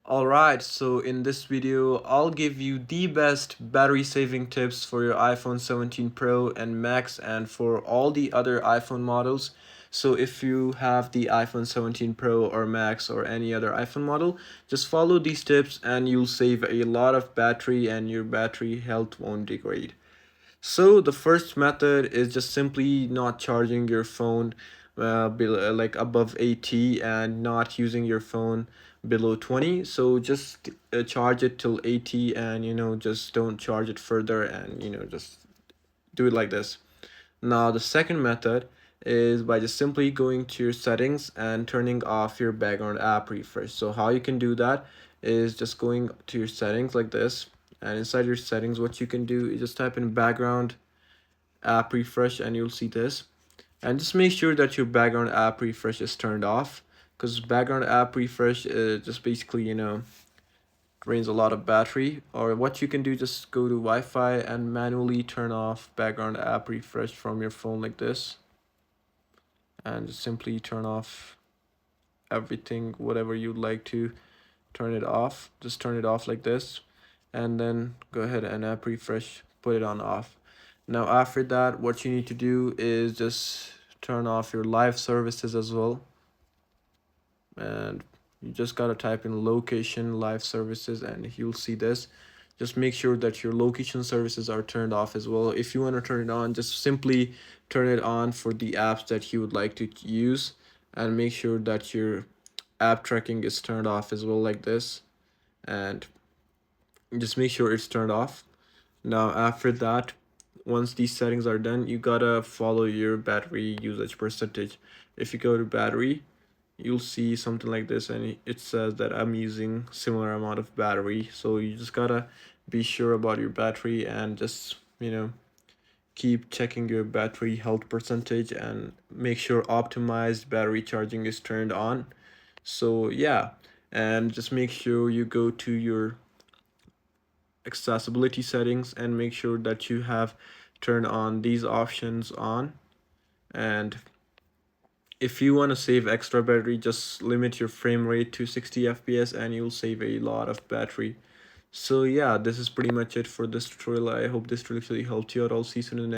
Alright, so in this video, I'll give you the best battery saving tips for your iPhone 17 Pro and Max and for all the other iPhone models. So if you have the iPhone 17 Pro or Max or any other iPhone model, just follow these tips and you'll save a lot of battery and your battery health won't degrade. So the first method is just simply not charging your phone like above 80 and not using your phone below 20. So just charge it till 80 and just don't charge it further and just do it like this. Now the second method is by just simply going to your settings and turning off your background app refresh. So how you can do that is just going to your settings like this, and inside your settings what you can do is just type in background app refresh and you'll see this, and just make sure that your background app refresh is turned off, because background app refresh just basically drains a lot of battery. Or what you can do, just go to Wi-Fi and manually turn off background app refresh from your phone like this, and just simply turn off everything, whatever you'd like to turn it off, just turn it off like this, and then go ahead and app refresh, put it on off. Now after that, what you need to do is just turn off your live services as well, and you just gotta type in location live services and you'll see this. Just make sure that your location services are turned off as well. If you want to turn it on, just simply turn it on for the apps that you would like to use, and make sure that your app tracking is turned off as well like this, and just make sure it's turned off. Now after that, once these settings are done, you gotta follow your battery usage percentage. If you go to battery, you'll see something like this and it says that I'm using similar amount of battery. So you just gotta be sure about your battery and just keep checking your battery health percentage and make sure optimized battery charging is turned on. So yeah, and just make sure you go to your accessibility settings and make sure that you have turned on these options on. And if you want to save extra battery, just limit your frame rate to 60 fps and you'll save a lot of battery. So yeah, this is pretty much it for this tutorial. I hope this tutorial helped you out. I'll see you soon in the next